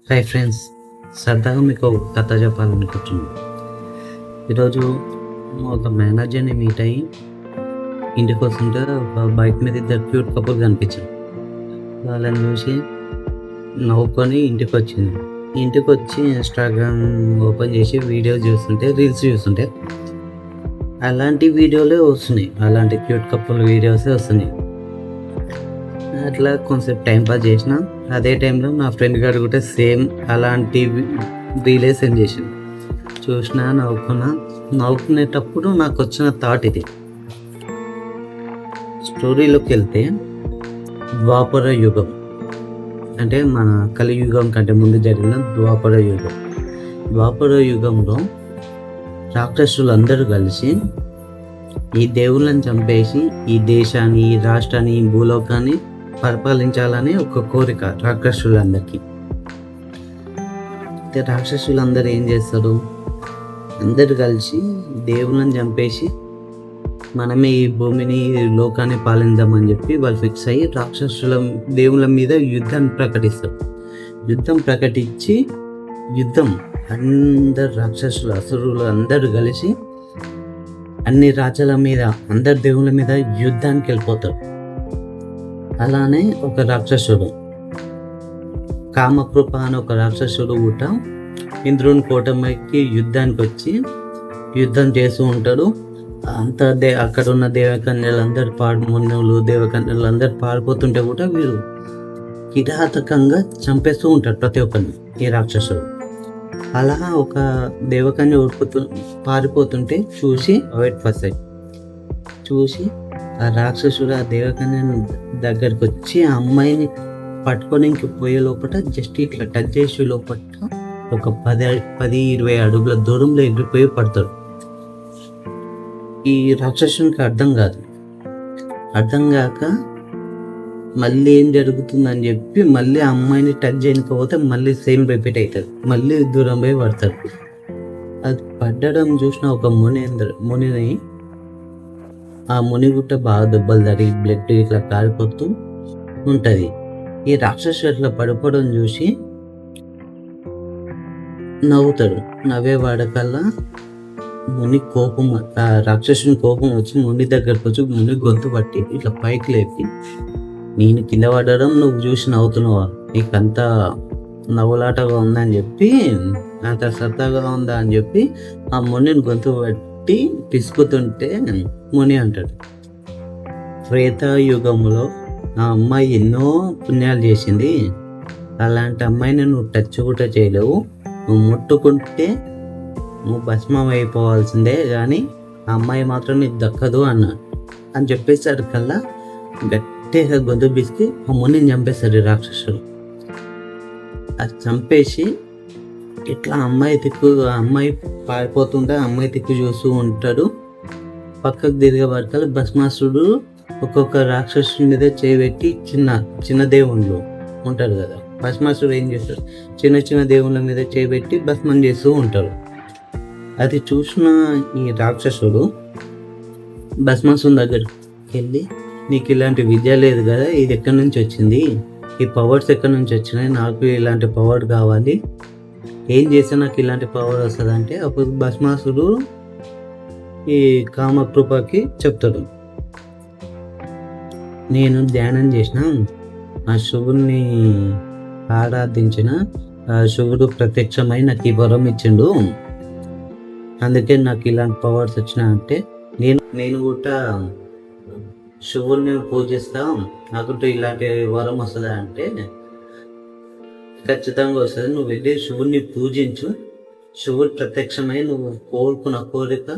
Hi friends, సరదాగా మీకు ఒక కథ చెప్పాలనుకుంటున్నాను. ఈరోజు ఒక మేనేజర్ని మీట్ అయ్యి ఇంటికి వస్తుంటే ఒక బైక్ మీద ఇద్దరు క్యూట్ కపుల్ కనిపించారు. వాళ్ళని చూసి నవ్వుకొని ఇంటికి వచ్చి ఇన్స్టాగ్రామ్ ఓపెన్ చేసి రీల్స్ చూస్తుంటే అలాంటి వీడియోలే వస్తున్నాయి. అలాంటి క్యూట్ కపుల్ వీడియోసే వస్తున్నాయి. అట్లా కొంచెం టైం పాస్ చేసిన. అదే టైంలో నా ఫ్రెండ్ గారు కూడా సేమ్ అలాంటి రీలే సెండ్ చేసింది. చూసిన, నవ్వుకునేటప్పుడు నాకు వచ్చిన థాట్ ఇది. స్టోరీలోకి వెళ్తే ద్వాపర యుగం అంటే మన కలియుగం కంటే ముందు జరిగిన ద్వాపర యుగంలో రాక్షసులందరూ కలిసి ఈ దేవుళ్ళని చంపేసి ఈ దేశాన్ని, ఈ రాష్ట్రాన్ని, ఈ భూలోకాన్ని పరిపాలించాలని ఒక కోరిక రాక్షసులందరికీ. అయితే రాక్షసులందరూ ఏం చేస్తారు, అందరు కలిసి దేవుళ్ళని చంపేసి మనమే ఈ భూమిని, లోకాన్ని పాలిందామని చెప్పి వాళ్ళు ఫిక్స్ అయ్యి దేవుళ్ళ మీద యుద్ధాన్ని ప్రకటిస్తారు. అందరు రాక్షసులు, అసురులు అందరూ కలిసి అన్ని రాజ్యాల మీద, అందరి దేవుళ్ళ మీద యుద్ధానికి వెళ్ళిపోతారు. అలానే ఒక రాక్షసుడు కామకృప అని ఒక రాక్షసుడు కూడా ఇంద్రుని కోటమికి యుద్ధానికి వచ్చి యుద్ధం చేస్తూ ఉంటాడు. అక్కడ ఉన్న దేవకన్యలు అందరు పారిపోతుంటే కూడా వీరు కిరాతకంగా చంపేస్తూ ఉంటారు ప్రతి ఒక్కరిని ఈ రాక్షసుడు. అలా ఒక దేవకన్య పారిపోతుంటే చూసి ఆ రాక్షసుడు ఆ దేవకన్య దగ్గరికి వచ్చి ఆ అమ్మాయిని పట్టుకొని ఇంక పోయే లోపల జస్ట్ ఇట్లా టచ్ చేసే లోపల ఒక 10-20 అడుగుల దూరంలో ఎగిరిపోయి పడతాడు. ఈ రాక్షసునికి అర్థం కాక మళ్ళీ ఏం జరుగుతుందని చెప్పి మళ్ళీ ఆ అమ్మాయిని టచ్ చేయకపోతే మళ్ళీ సేమ్ రిపీట్ అవుతుంది. మళ్ళీ దూరం పోయి పడతాడు. అది పడ్డడం చూసిన ఒక మునిని ఆ మునిగుట్ట బాగా దెబ్బలు తగిలి బ్లడ్ ఇట్లా కారిపోతూ ఉంటుంది. ఈ రాక్షసు అట్లా పడిపోవడం చూసి నవ్వుతాడు. నవ్వే వాడకల్లా రాక్షసుని కోపం వచ్చి ముని దగ్గరకు వచ్చి ముని గొంతు పట్టి ఇట్లా పైకి లేపి, నేను కింద పడడం నువ్వు చూసి నవ్వుతున్నావా, నీకంతా నవ్వులాటగా ఉందని చెప్పి, అంత సరదాగా ఉందా అని చెప్పి ఆ మునిని గొంతు పట్టి పిసుకుతుంటే ముని అంటాడు, త్రేతాయుగంలో ఆ అమ్మాయి ఎన్నో పుణ్యాలు చేసింది, అలాంటి అమ్మాయిని నువ్వు టచ్ కూడా చేయలేవు, నువ్వు ముట్టుకుంటే నువ్వు భస్మం అయిపోవాల్సిందే, కానీ ఆ అమ్మాయి మాత్రం నీకు దక్కదు అని చెప్పేసాడు. కల్లా గట్టిగా గొంతు బిసికి ఆ మునిని చంపేస్తాడు రాక్షసుడు. అది చంపేసి ఇట్లా అమ్మాయి పారిపోతుంటే అమ్మాయి తిక్కు చూస్తూ ఉంటాడు. పక్కకు తిరిగే వరకలు భస్మాసుడు ఒక్కొక్క రాక్షసుడి మీద చేయబెట్టి చిన్న దేవుళ్ళు ఉంటారు కదా, భస్మాసుడు ఏం చేస్తాడు, చిన్న దేవుళ్ళ మీద చేయబెట్టి భస్మం చేస్తూ ఉంటాడు. అది చూసిన ఈ రాక్షసుడు భస్మాసుని దగ్గరికి వెళ్ళి, నీకు ఇలాంటి విద్య లేదు కదా, ఇది ఎక్కడి నుంచి వచ్చింది, ఈ పవర్స్ ఎక్కడి నుంచి వచ్చినాయి, నాకు ఇలాంటి పవర్ కావాలి, ఏం చేస్తే నాకు ఇలాంటి పవర్ వస్తుంది అంటే, అప్పుడు భస్మాసుడు ఈ కామకృపకి చెప్తాడు, నేను ధ్యానం చేసిన, ఆ శివుడిని ఆరాధించిన, ఆ శివుడు ప్రత్యక్షమై నాకు ఈ వరం ఇచ్చిండు, అందుకే నాకు ఇలాంటి పవర్స్ వచ్చినాయంటే, నేను కూడా శివుడిని పూజిస్తా, నాకు ఇలాంటి వరం వస్తుందా అంటే, ఖచ్చితంగా వస్తుంది, నువ్వు వెళ్ళి శివుడిని పూజించు, శివుడు ప్రత్యక్షమై నువ్వు కోరుకున్న కోరిక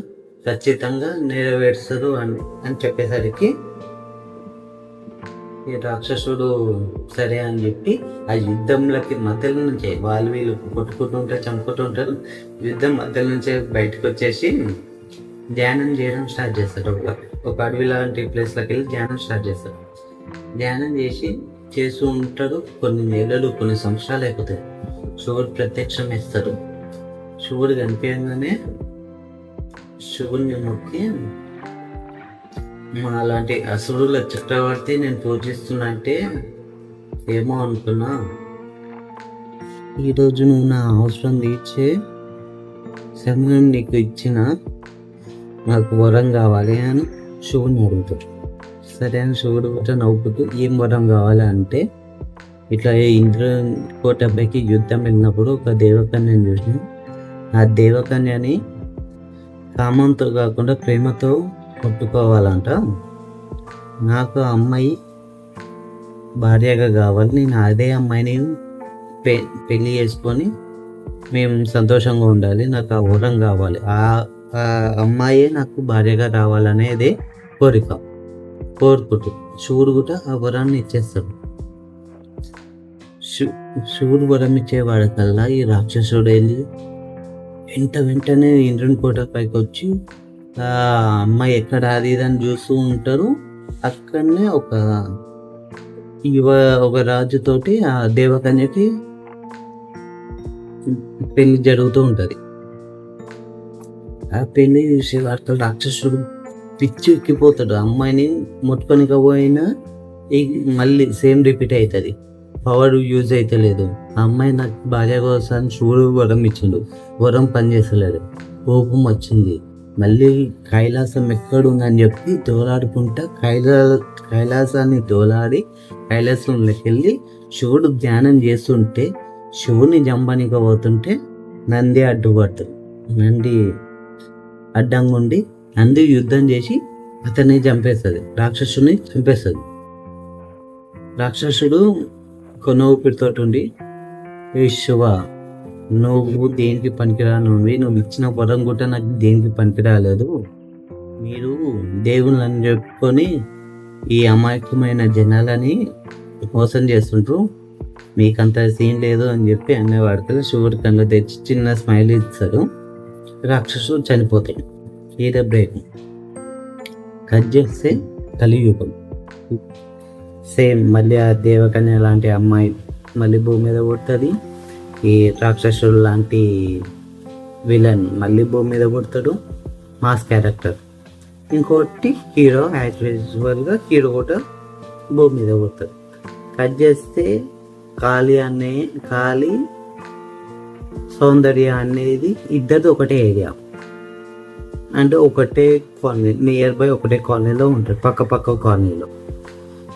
ఖచ్చితంగా నెరవేరుస్తారు అని చెప్పేసరికి ఈ రాక్షసుడు సరే అని చెప్పి ఆ యుద్ధంలోకి మధ్యలో నుంచే వీళ్ళు కొట్టుకుంటుంటారు, చంపుకుంటుంటారు, యుద్ధం మధ్యలో నుంచే బయటకు వచ్చేసి ధ్యానం చేయడం స్టార్ట్ చేస్తారు. ఒక అడవి లాంటి ప్లేస్లోకి వెళ్ళి ధ్యానం స్టార్ట్ చేస్తారు. ధ్యానం చేస్తూ ఉంటారు. కొన్ని నెలలు, కొన్ని సంవత్సరాలు అయిపోతాయి. శివుడు ప్రత్యక్షం ఇస్తారు. శివుడు కనిపించగానే శివుడిని మొక్కి, అలాంటి అసురుల చక్రవర్తి నేను పూజిస్తున్నా అంటే ఏమో అనుకున్నా, ఈరోజు నువ్వు నా అవసరం తీర్చే సమయం నీకు ఇచ్చిన నాకు వరం కావాలి అని శివుని అడుగుతాడు. సరే అని శివుడు కూడా నవ్వుతూ ఏం వరం కావాలి అంటే, ఇట్లా ఇంద్రకోట అబ్బాయికి యుద్ధం వెళ్ళినప్పుడు ఒక దేవకన్యని చూసిన. ఆ దేవకన్యని కామంతో కాకుండా ప్రేమతో కొట్టుకోవాలంట. నాకు ఆ అమ్మాయి భార్యగా కావాలి, నేను అదే అమ్మాయిని పెళ్లి చేసుకొని మేము సంతోషంగా ఉండాలి, నాకు ఆ వరం కావాలి, ఆ అమ్మాయే నాకు భార్యగా రావాలనేదే కోరుకుంటూ శివుడు కూడా ఆ వరాన్ని ఇచ్చేస్తాడు. శివుడు వరం ఇచ్చేవాడు కల్లా ఈ రాక్షసుడు వెళ్ళి వెంటనే ఇంద్రుని కోట పైకి వచ్చి ఆ అమ్మాయి ఎక్కడ అది అని చూస్తూ ఉంటారు. అక్కడనే ఒక రాజుతోటి ఆ దేవకన్యకి పెళ్లి జరుగుతూ ఉంటుంది. ఆ పెళ్లి చూసే వార్త రాక్షసుడు పిచ్చి ఎక్కిపోతాడు. అమ్మాయిని ముట్టుకొనికపోయినా మళ్ళీ సేమ్ రిపీట్ అవుతుంది, పవర్ యూజ్ అయితే లేదు. ఆ అమ్మాయి నాకు భార్య కోసం శివుడు వరం ఇచ్చిండు, వరం పనిచేస్తలేదు, కోపం వచ్చింది. మళ్ళీ కైలాసం ఎక్కడుందని చెప్పి తోలాడుకుంటా కైలాసాన్ని తోలాడి కైలాసంలోకి వెళ్ళి శివుడు ధ్యానం చేస్తుంటే శివుని జంపనికి పోతుంటే నంది అడ్డుపడుతుంది. నంది అడ్డంగా ఉండి నంది యుద్ధం చేసి అతన్ని చంపేస్తుంది, రాక్షసుని చంపేస్తుంది. రాక్షసుడు కొన ఊపిరితో ఉండి, ఏ శివ, నువ్వు దేనికి పనికిరానువి, నువ్వు ఇచ్చిన వరం కూడా నాకు దేనికి పనికిరాలేదు, మీరు దేవుళ్ళని చెప్పుకొని ఈ అమాయకమైన జనాలని మోసం చేస్తుంటారు, మీకంత సీన్ లేదు అని చెప్పి అనేవాడు కదా. శివుడి కళ్ళు తెచ్చి చిన్న స్మైల్ ఇస్తాడు. రాక్షసుడు చనిపోతాడు. ఈడ బ్రేక్ కట్ చేస్తే కలియుగం. సేమ్ మళ్ళీ ఆ దేవకన్య లాంటి అమ్మాయి మళ్ళీ భూమి మీద పుడుతుంది. ఈ రాక్షసుడు లాంటి విలన్ మళ్ళీ భూమి మీద పుడతాడు, మాస్ క్యారెక్టర్. ఇంకోటి హీరో, యాక్చువల్గా హీరో కూడా భూమి మీద పుడతాడు. కట్ చేస్తే కాళీ సౌందర్య అనేది ఇద్దరిది ఒకటే ఏరియా, అంటే ఒకటే కాలనీ, నియర్ బై ఒకటే కాలనీలో ఉంటారు, పక్క కాలనీలో.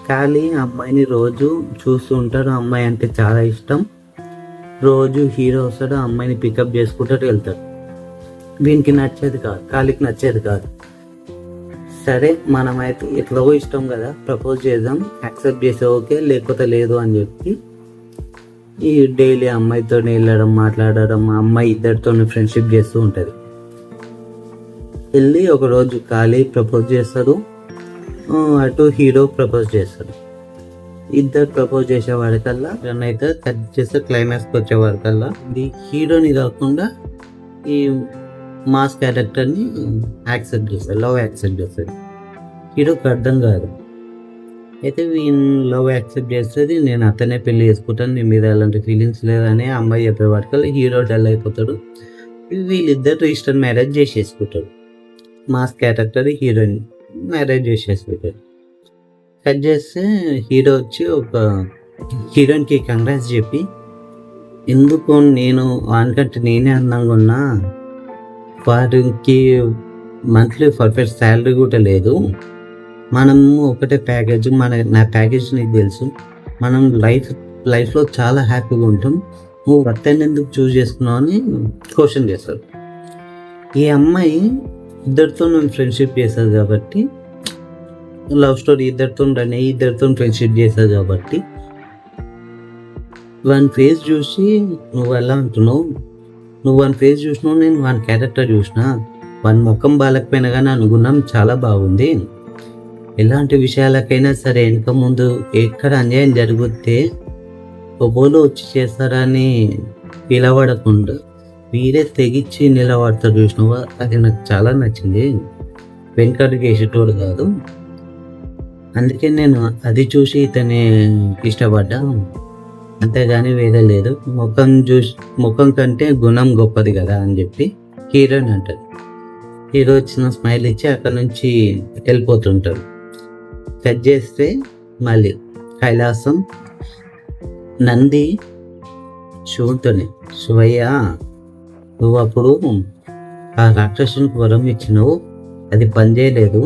కాళీ అమ్మాయిని రోజు చూస్తూ ఉంటారు, అమ్మాయి అంటే చాలా ఇష్టం. రోజు హీరో వస్తాడు, అమ్మాయిని పికప్ చేసుకుంటాడు, వెళ్తాడు. వీనికి నచ్చేది కాదు, కాళీకి నచ్చేది కాదు. సరే మనమైతే ఎట్లా ఇష్టం కదా, ప్రపోజ్ చేద్దాం, యాక్సెప్ట్ చేసే ఓకే, లేకపోతే లేదు అని చెప్పి ఈ డైలీ అమ్మాయితో వెళ్ళడం, మాట్లాడడం, అమ్మాయి ఇద్దరితో ఫ్రెండ్షిప్ చేస్తూ ఉంటుంది. వెళ్ళి ఒకరోజు కాళీ ప్రపోజ్ చేస్తాడు, అటు హీరో ప్రపోజ్ చేస్తాడు. ఇద్దరు ప్రపోజ్ చేసేవాడికల్లా అయితే కట్ చేస్తే క్లైమాక్స్కి వచ్చేవాడికల్లా ఇది హీరోని కాకుండా ఈ మాస్ క్యారెక్టర్ని యాక్సెప్ట్ చేస్తాడు, లవ్ యాక్సెప్ట్ చేస్తాడు. హీరోకి అర్థం కాదు. అయితే వీళ్ళు లవ్ యాక్సెప్ట్ చేస్తుంది, నేను అతనే పెళ్లి చేసుకుంటాను, నీ మీద అలాంటి ఫీలింగ్స్ లేదని అమ్మాయి చెప్పేవాడికల్లా హీరో డల్ అయిపోతాడు. వీళ్ళిద్దరు రిజిస్టర్ మ్యారేజ్ చేసేసుకుంటాడు. మాస్ క్యారెక్టర్ హీరోయిన్ మ్యారేజ్ చేసేసుకుంటాడు. కట్ చేస్తే హీరో వచ్చి ఒక హీరోయిన్కి కంగ్రాట్స్ చెప్పి, ఎందుకు నేను వానికంటే నేనే అందంగా ఉన్నా, వారికి మంత్లీ పర్ఫెక్ట్ శాలరీ కూడా లేదు, మనము ఒకటే ప్యాకేజ్, నా ప్యాకేజ్ నీకు తెలుసు, మనం లైఫ్లో చాలా హ్యాపీగా ఉంటాం, నువ్వు అతన్ని ఎందుకు చూస్ చేసుకున్నావు అని క్వశ్చన్ చేస్తాడు. ఈ అమ్మాయి ఇద్దరితో నేను ఫ్రెండ్షిప్ చేస్తుంది కాబట్టి, లవ్ స్టోరీ ఇద్దరితో ఫ్రెండ్షిప్ చేస్తుంది కాబట్టి, వాని ఫేస్ చూసి నువ్వు ఎలా అంటున్నావు, నువ్వు వాని ఫేస్ చూసినావు, నేను వాని క్యారెక్టర్ చూసినా, వాని ముఖం బాలకపోయినా కానీ అనుగుణం చాలా బాగుంది, ఎలాంటి విషయాలకైనా సరే వెనక ముందు ఎక్కడ అన్యాయం జరిగితే ఒబోలో వచ్చి చేస్తారని పిలవడకుండా మీరే తెగిచ్చి నిలబడతారు చూసినావా, అది నాకు చాలా నచ్చింది, వెనకడుగు వేసేటోడు కాదు, అందుకే నేను అది చూసి ఇతన్ని ఇష్టపడ్డా, అంతేగాని వేరే లేదు, ముఖం కంటే గుణం గొప్పది కదా అని చెప్పి హీరోయిన్ అంటారు. హీరో వచ్చిన స్మైల్ ఇచ్చి అక్కడ నుంచి వెళ్ళిపోతుంటారు. కట్ చేస్తే మళ్ళీ కైలాసం నంది శివుడితోనే, శివయ్య నువ్వు అప్పుడు ఆ రాక్షసునికి వరం ఇచ్చినావు, అది పనిచేయలేదు.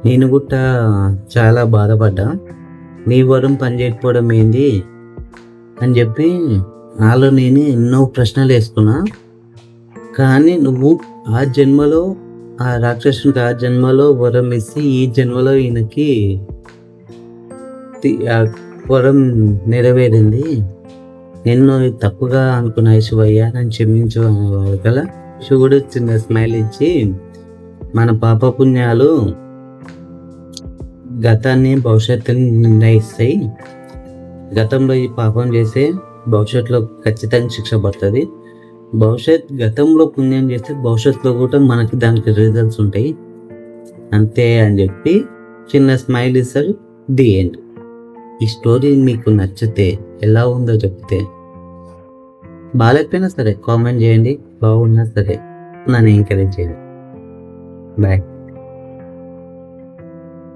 నేను కూడా చాలా బాధపడ్డా, నీ వరం పనిచేయకపోవడం ఏంది అని చెప్పి నాలో నేను ఎన్నో ప్రశ్నలు వేసుకున్నా. కానీ నువ్వు ఆ జన్మలో ఆ రాక్షసునికి ఆ జన్మలో వరం ఇచ్చి ఈ జన్మలో ఈయనకి ఆ వరం నెరవేరింది. నిన్ను తప్పుగా అనుకున్నా శివయ్య, నన్ను క్షమించగల. శివుడు చిన్న స్మైల్ ఇచ్చి, మన పాపపుణ్యాలు గతాన్ని భవిష్యత్తుని నిర్ణయిస్తాయి. గతంలో ఈ పాపం చేస్తే భవిష్యత్తులో ఖచ్చితంగా శిక్ష పడుతుంది. గతంలో పుణ్యం చేస్తే భవిష్యత్తులో కూడా మనకి దానికి రిజల్ట్స్ ఉంటాయి అంతే అని చెప్పి చిన్న స్మైల్ ఇస్తారు. The end. ఈ స్టోరీ మీకు నచ్చితే ఎలా ఉందో చెప్తే, బాగాలేకపోయినా సరే కామెంట్ చేయండి, బాగున్నా సరే నన్ను ఎంకరేజ్ చేయండి. బాయ్.